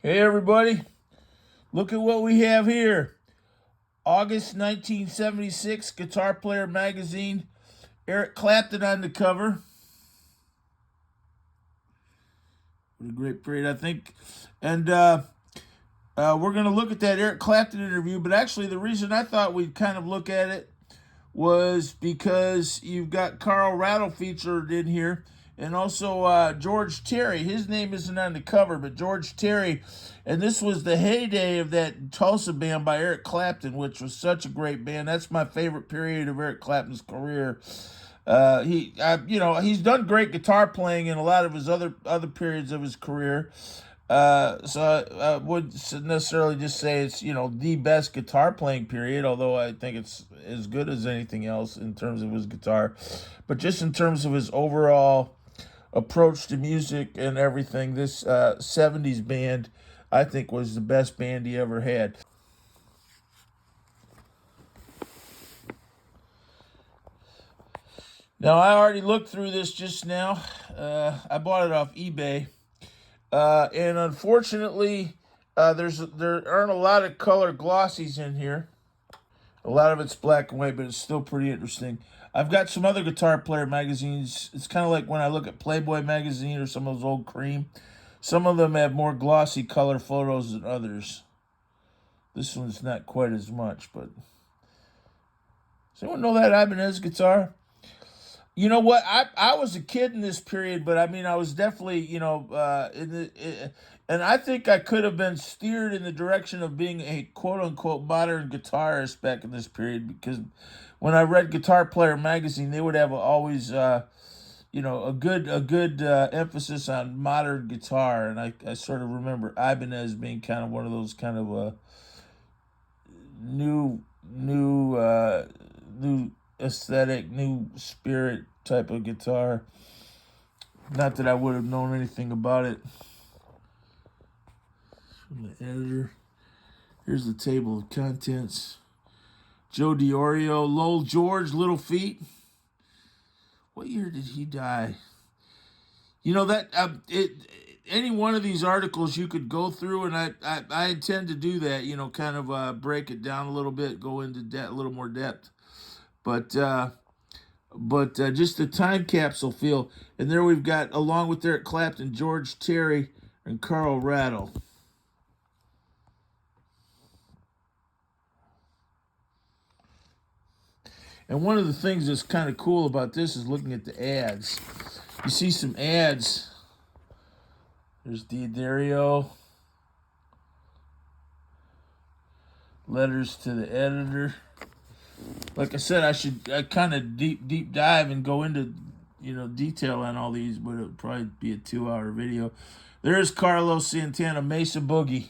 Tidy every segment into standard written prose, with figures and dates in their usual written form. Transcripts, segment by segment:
Hey everybody, look at what we have here. August 1976, Guitar Player magazine. Eric Clapton on the cover. What a great period, I think. And we're going to look at that Eric Clapton interview, but actually the reason I thought we'd kind of look at it was because you've got Carl Radle featured in here, and also George Terry. His name isn't on the cover, but George Terry. And this was the heyday of that Tulsa band by Eric Clapton, which was such a great band. That's my favorite period of Eric Clapton's career. He's done great guitar playing in a lot of his other periods of his career. So I wouldn't necessarily just say it's the best guitar playing period, although I think it's as good as anything else in terms of his guitar, but just in terms of his overall approach to music and everything, this '70s band I think was the best band he ever had. Now I already looked through this just now. I bought it off eBay. And unfortunately, there aren't a lot of color glossies in here. A lot of it's black and white, but it's still pretty interesting. I've got some other Guitar Player magazines. It's kind of like when I look at Playboy magazine or some of those old Cream. Some of them have more glossy color photos than others. This one's not quite as much, but does anyone know that Ibanez guitar? You know what? I was a kid in this period, but I mean, I was definitely, and I think I could have been steered in the direction of being a quote unquote modern guitarist back in this period, because when I read Guitar Player magazine, they would have always, a good emphasis on modern guitar, and I sort of remember Ibanez being kind of one of those kind of new aesthetic, new spirit type of guitar. Not that I would have known anything about it. From the editor. Here's the table of contents. Joe DiOrio, Lowell George, Little Feat. What year did he die? You know that any one of these articles you could go through, and I intend to do that. Kind of break it down a little bit, go into a little more depth. But just the time capsule feel. And there we've got, along with Eric Clapton, George Terry and Carl Radle. And one of the things that's kind of cool about this is looking at the ads. You see some ads. There's D'Addario. Letters to the editor. Like I said, I kind of deep dive and go into detail on all these, but it would probably be a 2-hour video. There's Carlos Santana, Mesa Boogie.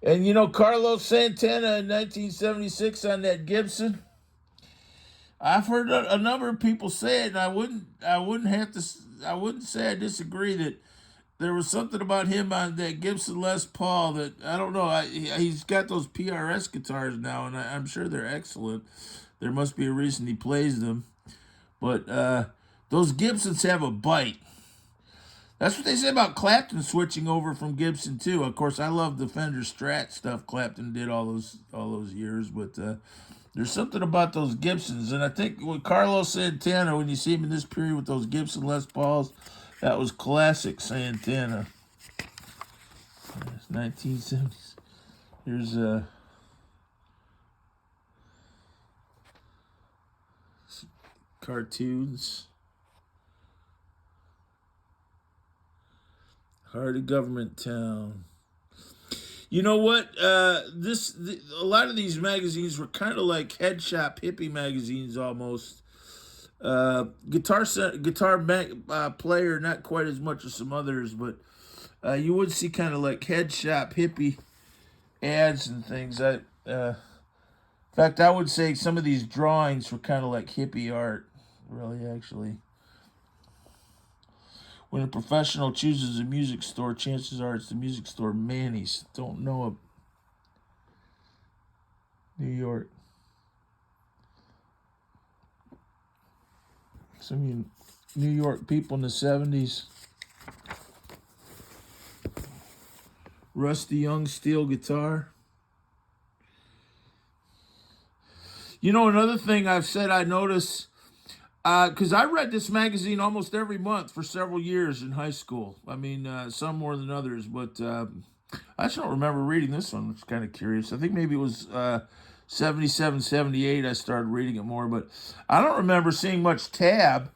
And Carlos Santana in 1976 on that Gibson. I've heard a number of people say it, and I wouldn't say I disagree that there was something about him on that Gibson Les Paul that I don't know. He's got those PRS guitars now, and I'm sure they're excellent. There must be a reason he plays them. But those Gibsons have a bite. That's what they say about Clapton switching over from Gibson too. Of course, I love the Fender Strat stuff Clapton did all those years, but there's something about those Gibsons, and I think with Carlos Santana, when you see him in this period with those Gibson Les Pauls, that was classic Santana. It's 1970s. Here's cartoons. Heart of Government Town. You know what? A lot of these magazines were kind of like head shop hippie magazines almost. Guitar player, not quite as much as some others, but you would see kind of like head shop hippie ads and things. In fact, I would say some of these drawings were kind of like hippie art, really, actually. When a professional chooses a music store, chances are it's the music store Manny's. Don't know of New York. Some of you New York people in the 70s. Rusty Young steel guitar. You know, another thing I've said I notice, because I read this magazine almost every month for several years in high school. I mean, some more than others, but I just don't remember reading this one. It's kind of curious. I think maybe it was 77, 78 I started reading it more, but I don't remember seeing much Tab.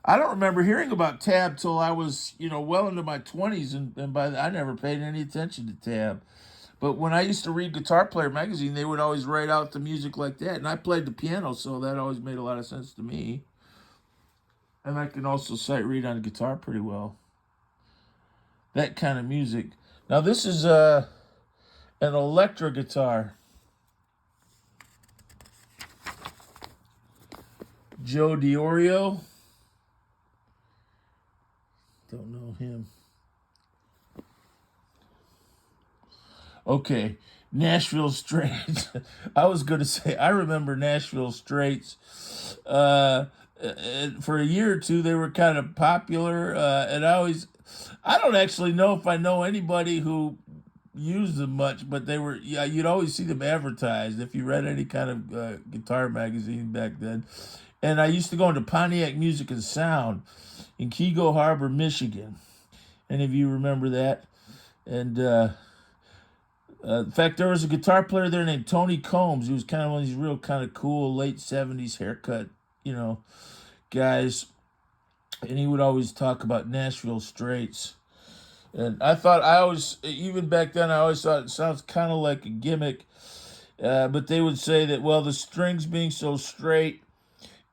I don't remember hearing about Tab till I was, well into my 20s, and I never paid any attention to Tab. But when I used to read Guitar Player magazine, they would always write out the music like that, and I played the piano, so that always made a lot of sense to me. And I can also sight read on a guitar pretty well. That kind of music. Now this is an electric guitar. Joe DiOrio. Don't know him. Okay, Nashville Straits. I was going to say, I remember Nashville Straits. For a year or two, they were kind of popular. And I don't actually know if I know anybody who used them much, but they were, yeah, you'd always see them advertised if you read any kind of guitar magazine back then. And I used to go into Pontiac Music and Sound in Kego Harbor, Michigan. Any of you remember that? And, in fact, there was a guitar player there named Tony Combs. He was kind of one of these real kind of cool late 70s haircut, guys. And he would always talk about Nashville Straits. And even back then, I always thought it sounds kind of like a gimmick. But they would say that, well, the strings being so straight,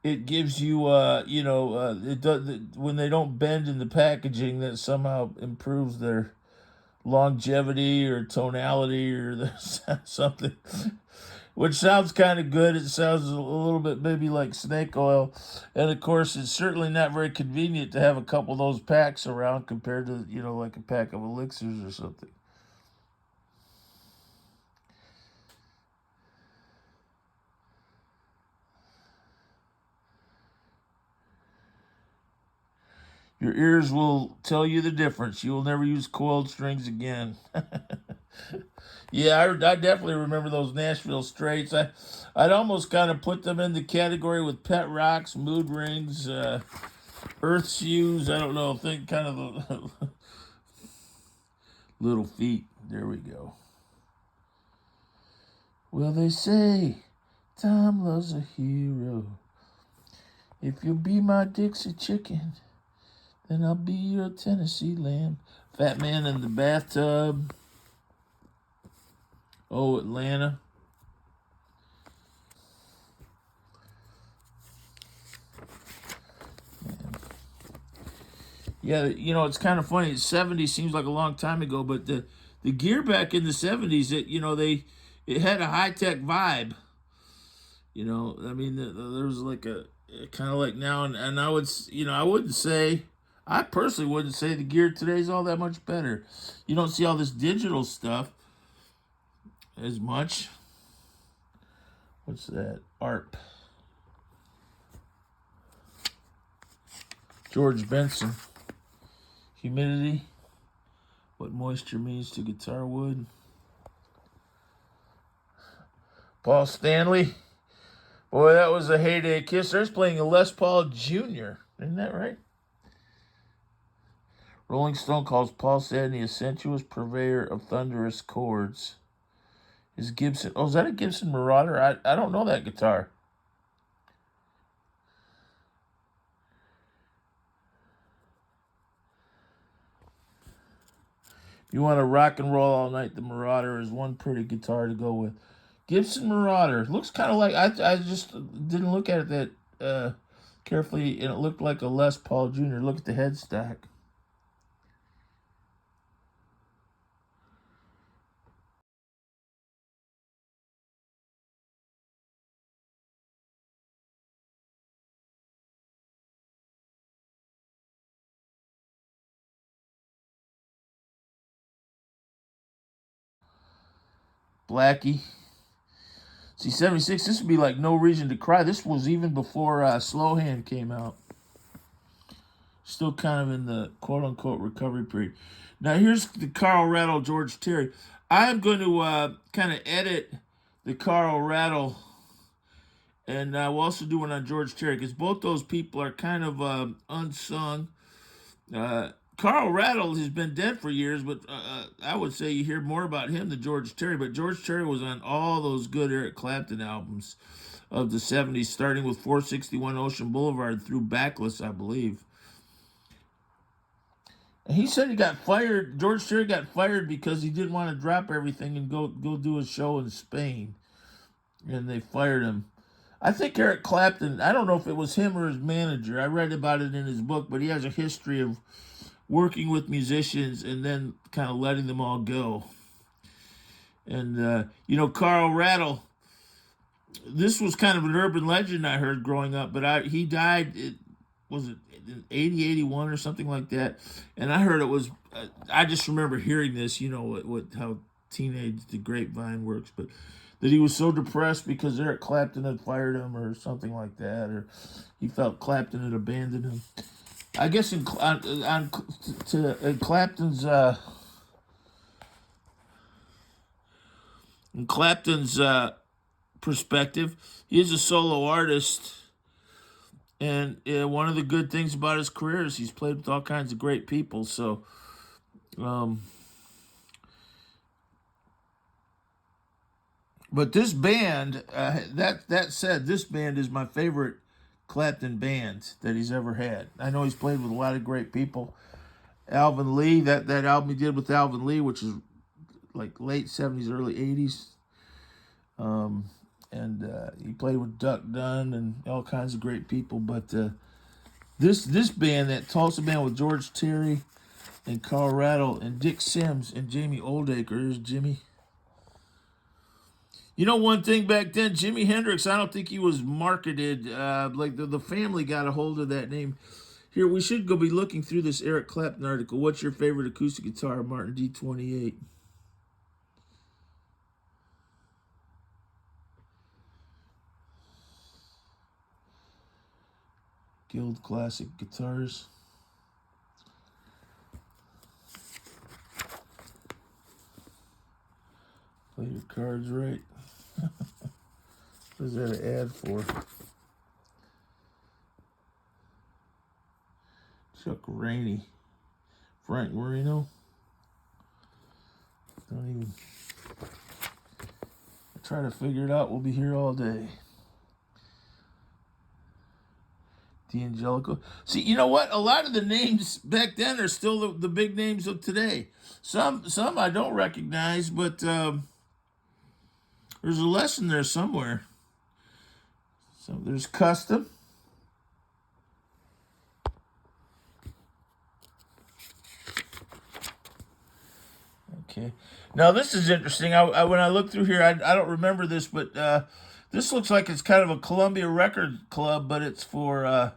it gives you, it does, when they don't bend in the packaging, that somehow improves their longevity or tonality or something, which sounds kind of good. It sounds a little bit maybe like snake oil, and of course it's certainly not very convenient to have a couple of those packs around compared to like a pack of elixirs or something. Your ears will tell you the difference. You will never use coiled strings again. Yeah, I definitely remember those Nashville Straits. I'd almost kind of put them in the category with Pet Rocks, Mood Rings, Earth Shoes. I don't know. Think kind of the Little Feet. There we go. Well, they say time loves a hero. If you'll be my Dixie chicken, then I'll be your Tennessee lamb. Fat Man in the Bathtub. Oh, Atlanta. Yeah, it's kind of funny. The 70s seems like a long time ago, but the gear back in the 70s, it had a high-tech vibe. I mean, there was like a kind of like now, and I personally wouldn't say the gear today is all that much better. You don't see all this digital stuff as much. What's that? ARP. George Benson. Humidity. What moisture means to guitar wood. Paul Stanley. Boy, that was a heyday of Kiss. There's playing a Les Paul Jr. Isn't that right? Rolling Stone calls Paul Stanley a sensuous purveyor of thunderous chords. Is Gibson... Oh, is that a Gibson Marauder? I don't know that guitar. You want to rock and roll all night, the Marauder is one pretty guitar to go with. Gibson Marauder. Looks kind of like... I just didn't look at it that carefully, and it looked like a Les Paul Jr. Look at the headstock. Blackie. See, 76, this would be like No Reason to Cry. This was even before Slow Hand came out. Still kind of in the quote-unquote recovery period. Now here's the Carl Radle, George Terry. I am going to kind of edit the Carl Radle, and we'll also do one on George Terry, because both those people are kind of unsung. Carl Radle has been dead for years, but I would say you hear more about him than George Terry. But George Terry was on all those good Eric Clapton albums of the 70s, starting with 461 Ocean Boulevard through Backless, I believe. And he said he got fired. George Terry got fired because he didn't want to drop everything and go do a show in Spain, and they fired him. I think Eric Clapton, I don't know if it was him or his manager. I read about it in his book, but he has a history of working with musicians and then kind of letting them all go. And, Carl Radle, this was kind of an urban legend I heard growing up, but he died, was it in 80, 81 or something like that? And I heard it was, I just remember hearing this, how the grapevine works, but that he was so depressed because Eric Clapton had fired him or something like that, or he felt Clapton had abandoned him. I guess in Clapton's perspective, he is a solo artist, and one of the good things about his career is he's played with all kinds of great people. So, but this band, that said, this band is my favorite Clapton band that he's ever had. I know he's played with a lot of great people. Alvin Lee, that album he did with Alvin Lee, which is like late 70s, early 80s. And he played with Duck Dunn and all kinds of great people. But this band, that Tulsa band with George Terry and Carl Radle and Dick Sims and Jamie Oldacre. Here's Jimmy. One thing back then, Jimi Hendrix, I don't think he was marketed. Like the family got a hold of that name. Here, we should go be looking through this Eric Clapton article. What's your favorite acoustic guitar? Martin D28. Guild Classic Guitars. Play your cards right. What is that an ad for? Chuck Rainey. Frank Marino. Don't even try to figure it out. We'll be here all day. D'Angelico. See, you know what? A lot of the names back then are still the big names of today. Some I don't recognize, but there's a lesson there somewhere. So there's Custom. Okay. Now this is interesting. When I look through here, I don't remember this, but this looks like it's kind of a Columbia Record Club, but it's for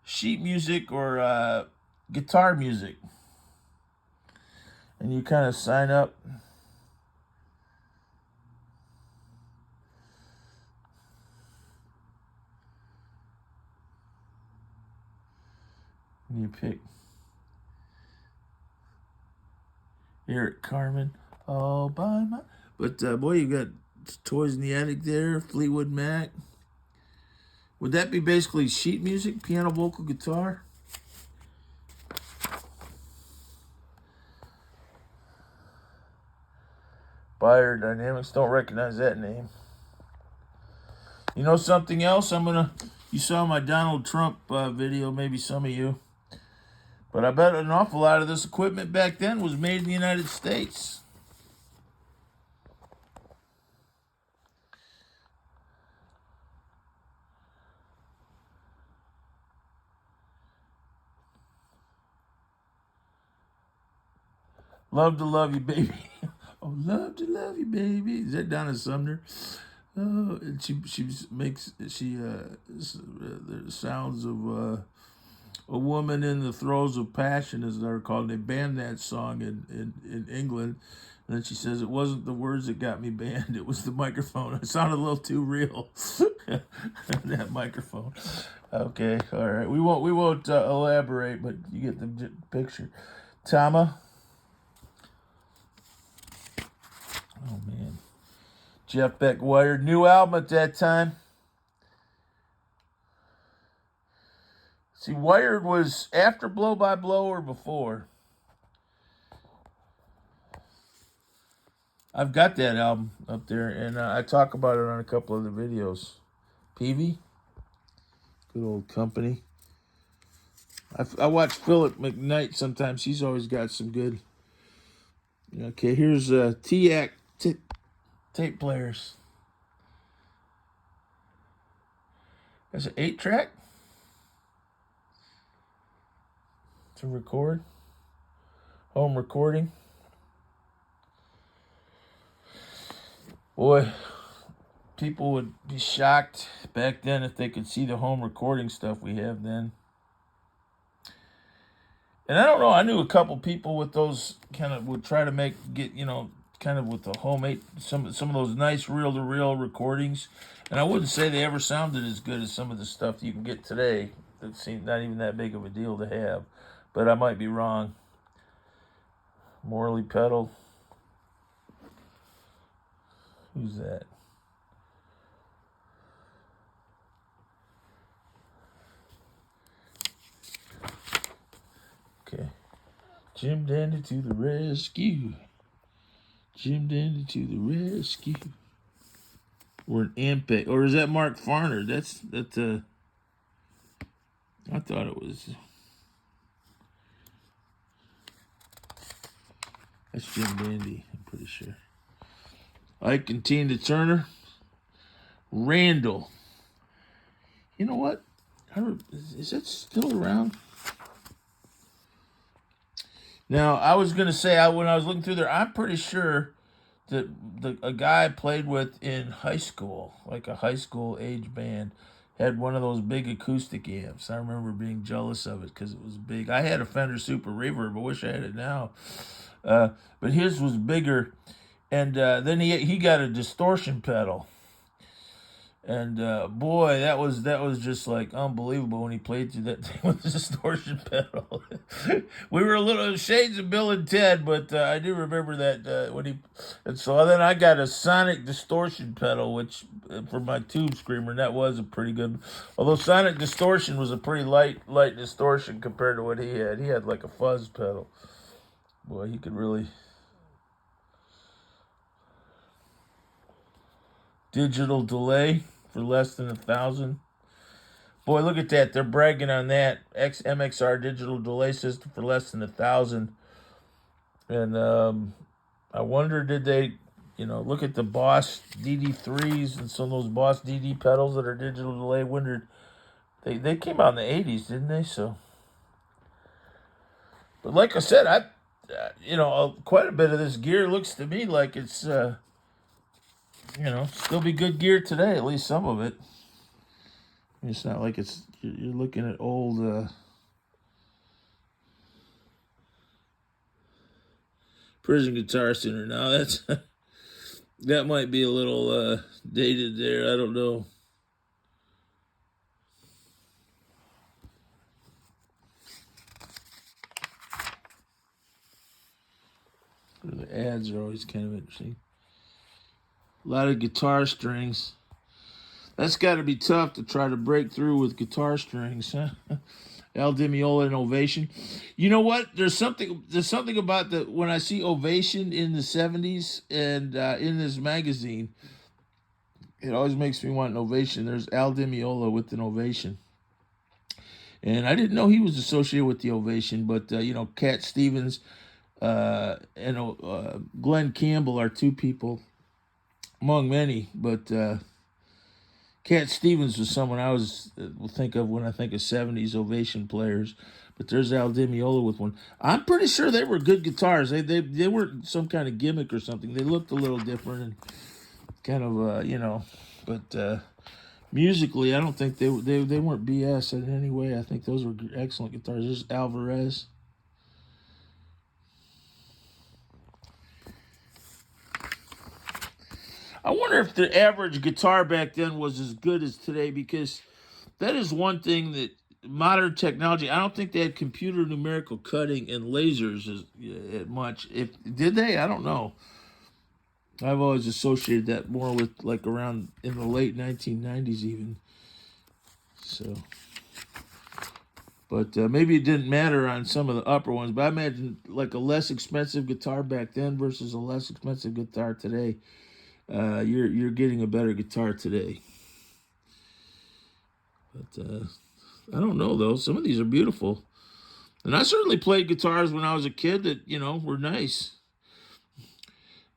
sheet music or guitar music. And you kind of sign up. And you pick Eric Carmen, all by my. But boy, you got Toys in the Attic there, Fleetwood Mac. Would that be basically sheet music, piano, vocal, guitar? Buyer Dynamics, don't recognize that name. You know something else? You saw my Donald Trump video, maybe some of you. But I bet an awful lot of this equipment back then was made in the United States. Love to love you, baby. Oh, love to love you, baby. Is that Donna Sumner? Oh, and she makes the sounds of a woman in the throes of passion, as they're called. They banned that song in England. And then she says, it wasn't the words that got me banned. It was the microphone. I sounded a little too real. That microphone. Okay, all right. We won't elaborate, but you get the picture. Tama. Oh, man. Jeff Beck Wired. New album at that time. See, Wired was after Blow by Blow or before? I've got that album up there, and I talk about it on a couple of the videos. Peavy, good old company. I watch Philip McKnight sometimes. He's always got some good. Okay, here's T-Ac tape players. That's an 8-track to record. Home recording. Boy, people would be shocked back then if they could see the home recording stuff we have then. And I don't know, I knew a couple people with those kind of would try to get kind of with the homemade, some of those nice reel-to-reel recordings. And I wouldn't say they ever sounded as good as some of the stuff you can get today. That seemed not even that big of a deal to have. But I might be wrong. Morley pedal. Who's that? Okay. Jim Dandy to the rescue. Jim Dandy to the rescue. Or an Ampeg. Or is that Mark Farner? That's I thought it was. That's Jim Dandy, I'm pretty sure. Ike and Tina Turner. Randall. You know what? Is that still around? Now, I was going to say, when I was looking through there, I'm pretty sure that a guy I played with in high school, like a high school age band, had one of those big acoustic amps. I remember being jealous of it because it was big. I had a Fender Super Reverb. I wish I had it now. But his was bigger. And then he got a distortion pedal. And boy, that was just like unbelievable when he played through that thing with the distortion pedal. We were a little shades of Bill and Ted, but I do remember that when he. And so then I got a sonic distortion pedal, which for my tube screamer, and that was a pretty good. Although sonic distortion was a pretty light distortion compared to what he had. He had like a fuzz pedal. Boy, he could really. Digital delay for less than $1,000. Boy, look at that. They're bragging on that. MXR digital delay system for less than $1,000. And I wonder, did they, look at the Boss DD3s and some of those Boss DD pedals that are digital delay. Wondered, they came out in the 80s, didn't they? So, but like I said, quite a bit of this gear looks to me like it's. Still be good gear today, at least some of it. It's not like you're looking at old Prison Guitar Center now. That might be a little dated there. I don't know. The ads are always kind of interesting. A lot of guitar strings. That's got to be tough to try to break through with guitar strings, huh? Al Di Meola and Ovation. You know what? There's something about when I see Ovation in the 70s and in this magazine, it always makes me want an Ovation. There's Al Di Meola with an Ovation. And I didn't know he was associated with the Ovation, but, Cat Stevens and Glenn Campbell are two people among many, but Cat Stevens was someone I will think of when I think of 70s Ovation players. But there's Al Di Meola with one. I'm pretty sure they were good guitars. They weren't some kind of gimmick or something. They looked a little different and kind of but musically I don't think they weren't BS in any way. I think those were excellent guitars. There's Alvarez. I wonder if the average guitar back then was as good as today, because that is one thing that modern technology. I don't think they had computer numerical cutting and lasers as much. If did they? I don't know. I've always associated that more with like around in the late 1990s even. So, but maybe it didn't matter on some of the upper ones. But I imagine like a less expensive guitar back then versus a less expensive guitar today. You're getting a better guitar today. But I don't know though. Some of these are beautiful, and I certainly played guitars when I was a kid that were nice.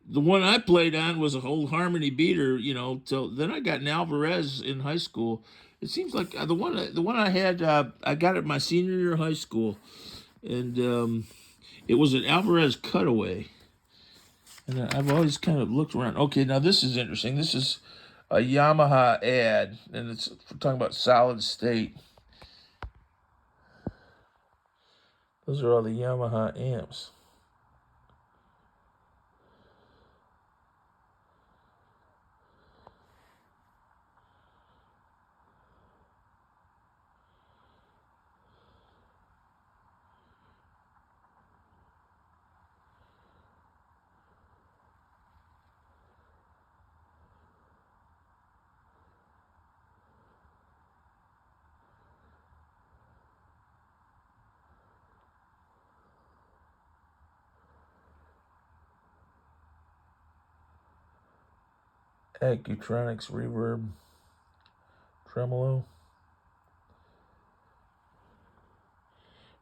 The one I played on was a whole harmony beater, till then I got an Alvarez in high school. It seems like the one I had, I got it my senior year of high school, and it was an Alvarez Cutaway. And I've always kind of looked around. Okay, now this is interesting. This is a Yamaha ad, and it's talking about solid state. Those are all the Yamaha amps. Accutronics reverb, tremolo.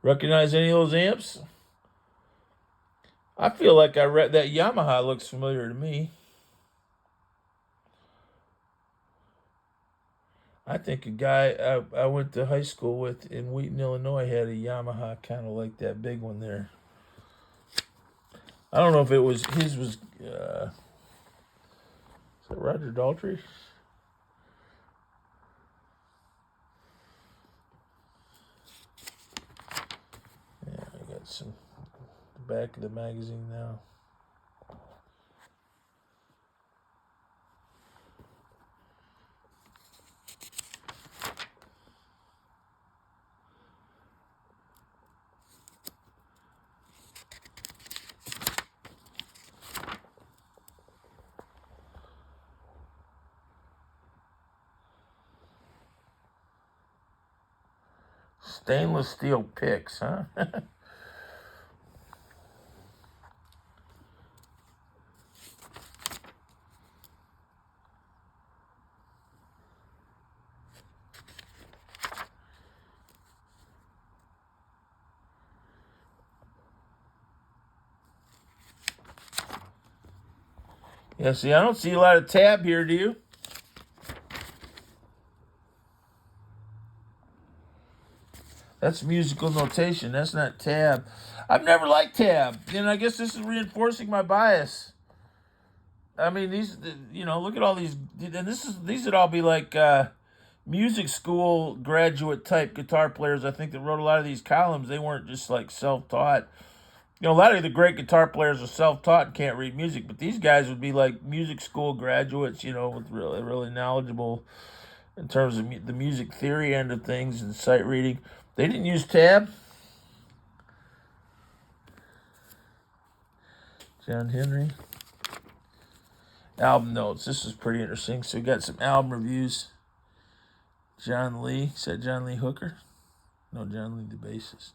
Recognize any of those amps? I feel like I read that Yamaha looks familiar to me. I think a guy I went to high school with in Wheaton, Illinois had a Yamaha kind of like that big one there. I don't know if it was his was. Is that Roger Daltrey? Yeah, I got some the back of the magazine now. Stainless steel picks, huh? Yeah, see, I don't see a lot of tab here, do you? That's musical notation. That's not tab. I've never liked tab. And I guess this is reinforcing my bias. I mean, look at all these. And these would all be like music school graduate type guitar players. I think that wrote a lot of these columns. They weren't just like self-taught. A lot of the great guitar players are self-taught and can't read music, but these guys would be like music school graduates, with really, really knowledgeable in terms of the music theory end of things and sight reading. They didn't use tab. John Henry. Album notes. This is pretty interesting. So we got some album reviews. John Lee. Is that John Lee Hooker? No, John Lee the bassist.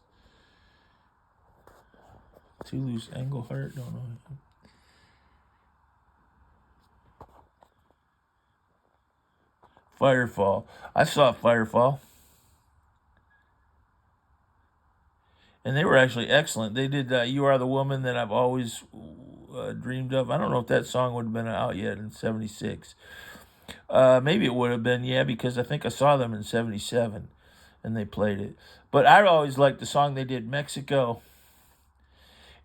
Toulouse Engelhardt. Don't know him. Firefall. I saw Firefall. And they were actually excellent. They did You Are the Woman That I've Always Dreamed Of. I don't know if that song would have been out yet in 76. Maybe it would have been, yeah, because I think I saw them in 77 and they played it. But I always liked the song they did, Mexico.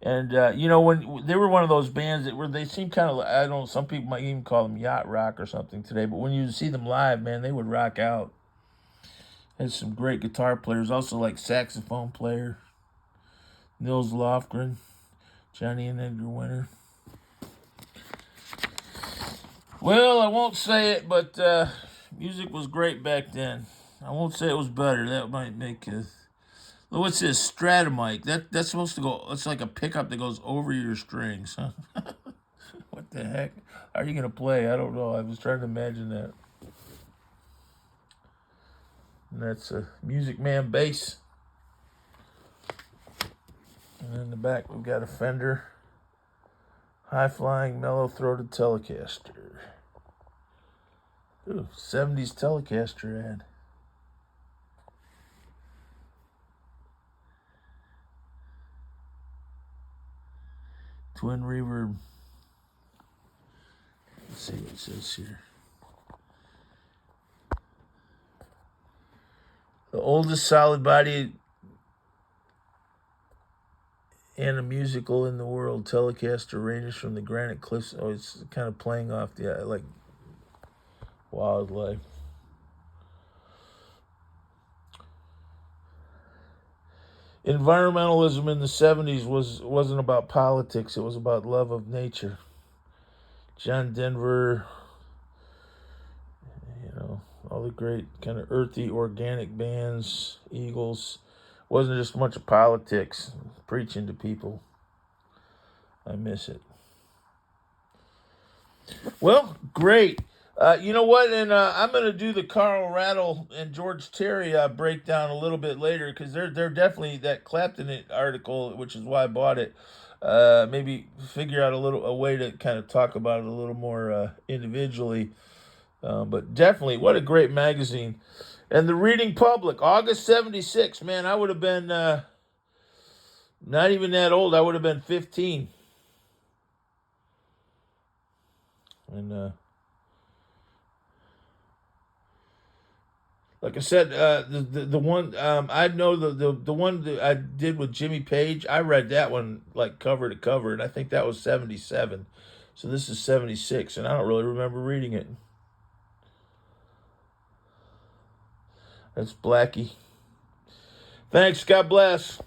And, when they were one of those bands they seem kind of, I don't know, some people might even call them yacht rock or something today. But when you see them live, man, they would rock out. Had some great guitar players, also like saxophone player. Nils Lofgren, Johnny and Edgar Winter. Well, I won't say it, but music was great back then. I won't say it was better. That might make a... What's this? Stratomike. That's supposed to go... It's like a pickup that goes over your strings, huh? What the heck? How are you going to play? I don't know. I was trying to imagine that. And that's a Music Man bass. And in the back, we've got a Fender high-flying, mellow-throated Telecaster. Ooh, 70s Telecaster ad. Twin reverb. Let's see what it says here. The oldest solid body and a musical in the world, Telecaster ranges from the granite cliffs. Oh, it's kind of playing off the like wildlife. Environmentalism in the 70s wasn't about politics. It was about love of nature. John Denver, all the great kind of earthy, organic bands, Eagles. Wasn't just a bunch of politics, preaching to people. I miss it. Well, great. You know what? And I'm going to do the Carl Radle and George Terry breakdown a little bit later, because they're definitely that Clapton article, which is why I bought it. Maybe figure out a way to kind of talk about it a little more individually. But definitely, what a great magazine. And the Reading Public, August 76. Man, I would have been not even that old. I would have been 15. And like I said, the one I know the one that I did with Jimmy Page, I read that one like cover to cover, and I think that was 77. So this is 76, and I don't really remember reading it. That's Blackie. Thanks. God bless.